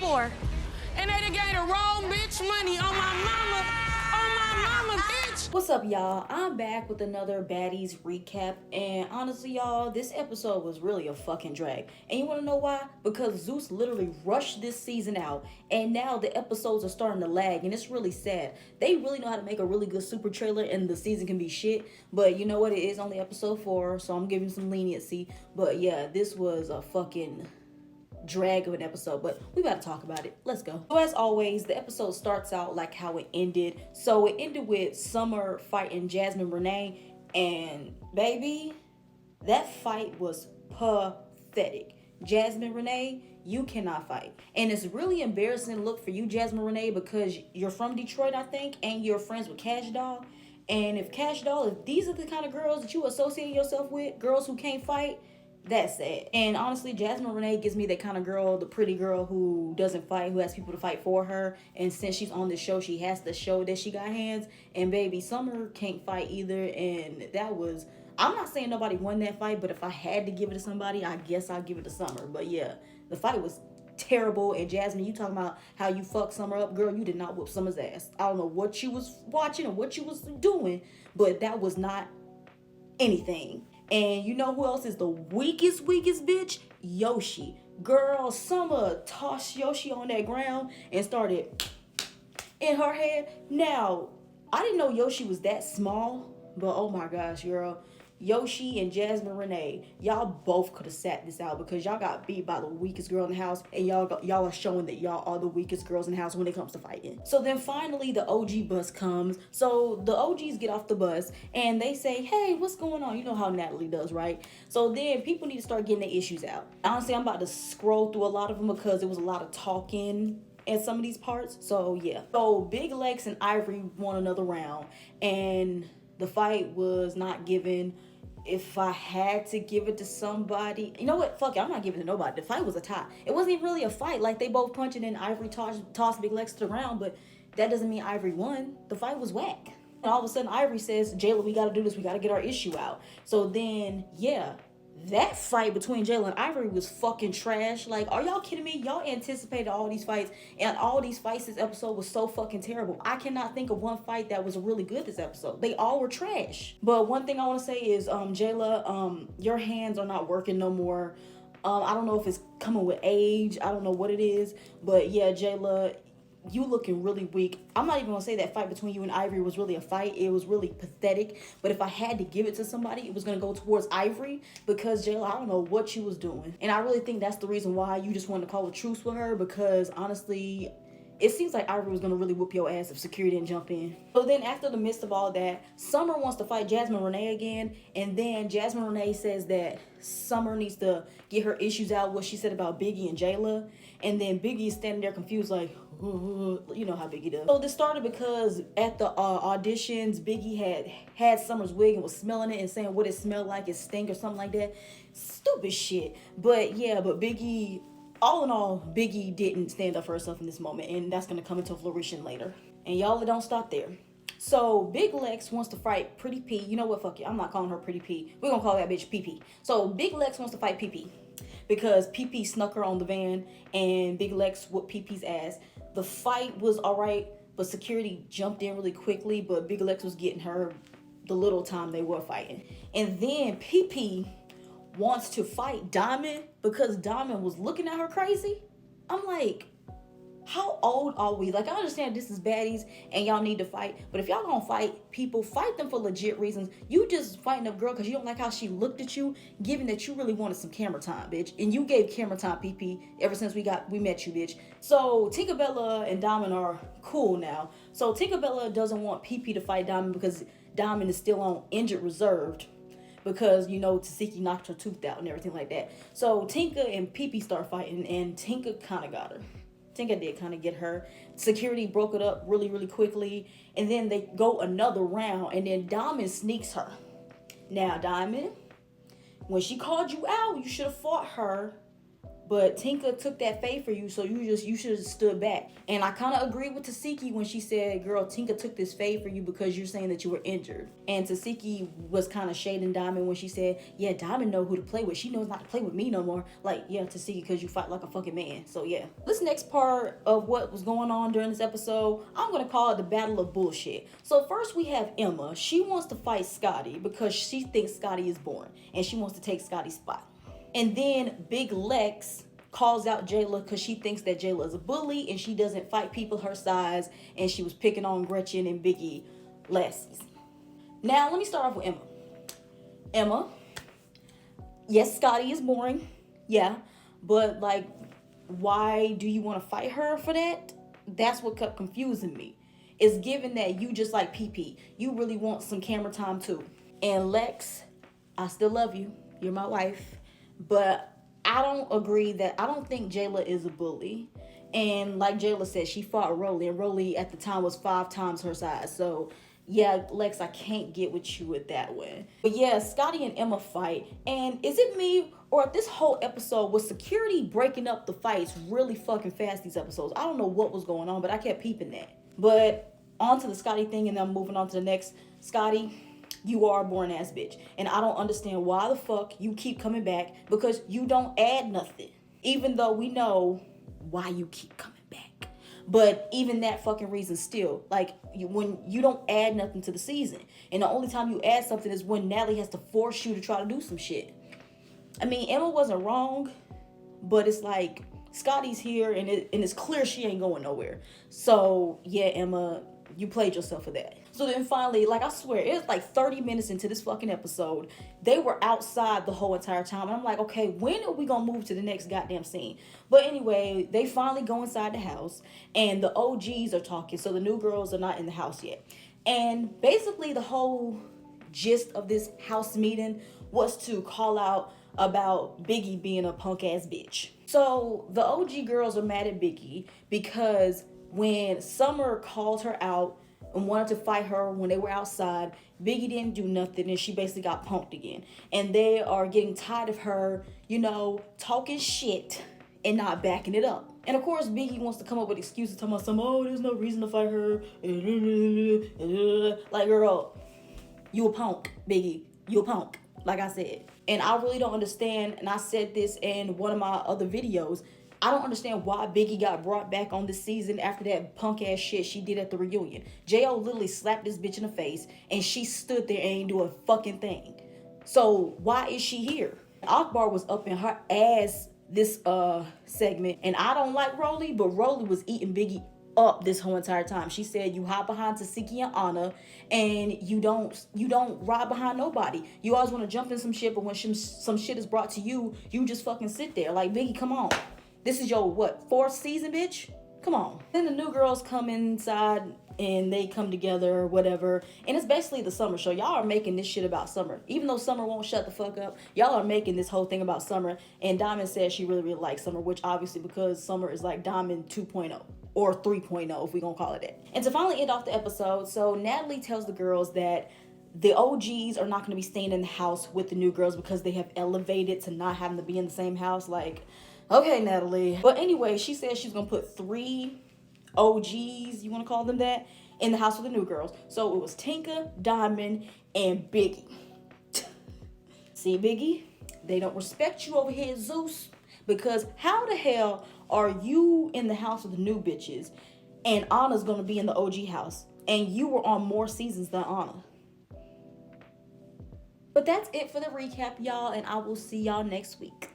for. And they done gave the wrong bitch money on my mama, bitch. What's up, y'all? I'm back with another Baddies recap, and honestly, y'all, this episode was really a fucking drag. And you want to know why? Because Zeus literally rushed this season out, and now the episodes are starting to lag, and it's really sad. They really know how to make a really good super trailer, and the season can be shit, but you know what? It is only episode 4, so I'm giving some leniency. But yeah, this was a fucking drag of an episode, but we gotta talk about it. Let's go. So as always, the episode starts out like how it ended. So it ended with Summer fighting Jasmine Renee, and baby, that fight was pathetic. Jasmine Renee, you cannot fight. And it's really embarrassing look for you, Jasmine Renee, because you're from Detroit, I think, and you're friends with Cash Doll. And if Cash Doll, if these are the kind of girls that you associate yourself with, girls who can't fight, that's sad. And honestly, Jasmine Renee gives me that kind of girl, the pretty girl who doesn't fight, who has people to fight for her. And since she's on this show, she has to show that she got hands. And baby, Summer can't fight either. And that was, I'm not saying nobody won that fight, but if I had to give it to somebody, I guess I'd give it to Summer. But yeah, the fight was terrible. And Jasmine, you talking about how you fucked Summer up, girl, you did not whoop Summer's ass. I don't know what you was watching or what you was doing, but that was not anything. And you know who else is the weakest bitch? Yoshi. Girl, Summer tossed Yoshi on that ground and started in her head. Now, I didn't know Yoshi was that small, but oh my gosh, girl. Yoshi and Jasmine Renee, y'all both could have sat this out because y'all got beat by the weakest girl in the house, and y'all are showing that y'all are the weakest girls in the house when it comes to fighting. So then finally the OG bus comes. So the OGs get off the bus and they say, hey, what's going on? You know how Natalie does, right? So then people need to start getting their issues out. Honestly, I'm about to scroll through a lot of them because there was a lot of talking in some of these parts. So yeah. So Big Lex and Ivory won another round, and the fight was not given. If I had to give it to somebody, you know what? Fuck it, I'm not giving it to nobody. The fight was a tie. It wasn't even really a fight. Like, they both punching and Ivory tossed Big Lex to the ground, but that doesn't mean Ivory won. The fight was whack. And all of a sudden, Ivory says, Jayla, we gotta do this. We gotta get our issue out. So then, yeah, that fight between Jayla and Ivory was fucking trash. Like, are y'all kidding me? Y'all anticipated all these fights, and all these fights this episode was so fucking terrible. I cannot think of one fight that was really good this episode. They all were trash. But one thing I want to say is, Jayla, your hands are not working no more. I don't know if it's coming with age. I don't know what it is. But yeah, Jayla, you looking really weak. I'm not even gonna say that fight between you and Ivory was really a fight. It was really pathetic. But if I had to give it to somebody, it was gonna go towards Ivory, because Jayla, I don't know what she was doing. And I really think that's the reason why you just wanted to call a truce with her, because honestly, it seems like Ivory was gonna really whoop your ass if security didn't jump in. So then after the midst of all that, Summer wants to fight Jasmine Renee again, and then Jasmine Renee says that Summer needs to get her issues out, what she said about Biggie and Jayla. And then Biggie is standing there confused like, you know how Biggie does. So this started because at the auditions, Biggie had Summer's wig and was smelling it and saying what it smelled like, it stink or something like that. Stupid shit. But yeah, but Biggie, all in all, Biggie didn't stand up for herself in this moment, and that's gonna come into fruition later. And y'all, it don't stop there. So Big Lex wants to fight Pretty P. You know what? Fuck it. I'm not calling her Pretty P. We're gonna call that bitch PP. So Big Lex wants to fight PP because PP snuck her on the van, and Big Lex whooped PP's ass. The fight was alright, but security jumped in really quickly, but Big Lex was getting her the little time they were fighting. And then PP wants to fight Diamond because Diamond was looking at her crazy. I'm like, how old are we? Like, I understand this is Baddies and y'all need to fight, but if y'all gonna fight people, fight them for legit reasons. You just fighting a girl because you don't like how she looked at you, given that you really wanted some camera time, bitch. And you gave camera time, PP, ever since we met you, bitch. So Tinkerbella and Diamond are cool now. So Tinkerbella doesn't want PP to fight Diamond because Diamond is still on injured reserved, because, you know, Tasiki knocked her tooth out and everything like that. So Tinka and PP start fighting, and Tinka kind of got her. Tinka did kind of get her. Security broke it up really, really quickly, and then they go another round, and then Diamond sneaks her. Now, Diamond, when she called you out, you should have fought her But Tinka took that fade for you, so you should have stood back. And I kind of agree with Tasiki when she said, girl, Tinka took this fade for you because you're saying that you were injured. And Tasiki was kind of shading Diamond when she said, yeah, Diamond know who to play with. She knows not to play with me no more. Like, yeah, Tasiki, because you fight like a fucking man. So yeah. This next part of what was going on during this episode, I'm going to call it the battle of bullshit. So first we have Emma. She wants to fight Scotty because she thinks Scotty is born. And she wants to take Scotty's spot. And then Big Lex calls out Jayla because she thinks that Jayla is a bully and she doesn't fight people her size, and she was picking on Gretchen and Biggie last season. Now, let me start off with Emma. Emma, yes, Scotty is boring. Yeah, but like, why do you want to fight her for that? That's what kept confusing me. It's given that you just like PP. You really want some camera time too. And Lex, I still love you. You're my wife. But I don't think Jayla is a bully. And like Jayla said, she fought Roelly, and Roelly at the time was 5 times her size. So yeah, Lex, I can't get with you with that one. But yeah, Scotty and Emma fight. And is it me, or this whole episode was security breaking up the fights really fucking fast these episodes? I don't know what was going on, but I kept peeping that. But on to the Scotty thing, and then I'm moving on to the next. Scotty, you are a born ass bitch. And I don't understand why the fuck you keep coming back, because you don't add nothing. Even though we know why you keep coming back. But even that fucking reason still, like, when you don't add nothing to the season. And the only time you add something is when Natalie has to force you to try to do some shit. I mean, Emma wasn't wrong, but it's like, Scotty's here and it's clear she ain't going nowhere. So yeah, Emma, you played yourself for that. So then finally, like, I swear, it was like 30 minutes into this fucking episode, they were outside the whole entire time. And I'm like, okay, when are we gonna move to the next goddamn scene? But anyway, they finally go inside the house, and the OGs are talking, so the new girls are not in the house yet. And basically the whole gist of this house meeting was to call out about Biggie being a punk ass bitch. So the OG girls are mad at Biggie because when Summer called her out and wanted to fight her when they were outside, Biggie didn't do nothing, and she basically got punked again. And they are getting tired of her, talking shit and not backing it up. And of course, Biggie wants to come up with excuses, talking about there's no reason to fight her. Like, girl, you a punk, Biggie. You a punk, like I said. And I really don't understand, and I said this in one of my other videos, I don't understand why Biggie got brought back on this season after that punk ass shit she did at the reunion. J.O. literally slapped this bitch in the face, and she stood there and ain't do a fucking thing. So why is she here? Akbar was up in her ass this segment, and I don't like Roelly, but Roelly was eating Biggie up this whole entire time. She said you hide behind Tasiki and Anna, and you don't ride behind nobody. You always want to jump in some shit, but when some shit is brought to you, you just fucking sit there. Like, Biggie, come on. This is your, 4th season, bitch? Come on. Then the new girls come inside and they come together or whatever. And it's basically the Summer show. Y'all are making this shit about Summer. Even though Summer won't shut the fuck up, y'all are making this whole thing about Summer. And Diamond says she really, really likes Summer, which obviously because Summer is like Diamond 2.0. Or 3.0, if we gonna call it that. And to finally end off the episode, so Natalie tells the girls that the OGs are not going to be staying in the house with the new girls because they have elevated to not having to be in the same house. Like, okay, Natalie. But anyway, she said she's going to put 3 OGs, you want to call them that, in the house with the new girls. So it was Tinka, Diamond, and Biggie. See, Biggie? They don't respect you over here, Zeus. Because how the hell are you in the house with the new bitches and Anna's going to be in the OG house? And you were on more seasons than Anna. But that's it for the recap, y'all, and I will see y'all next week.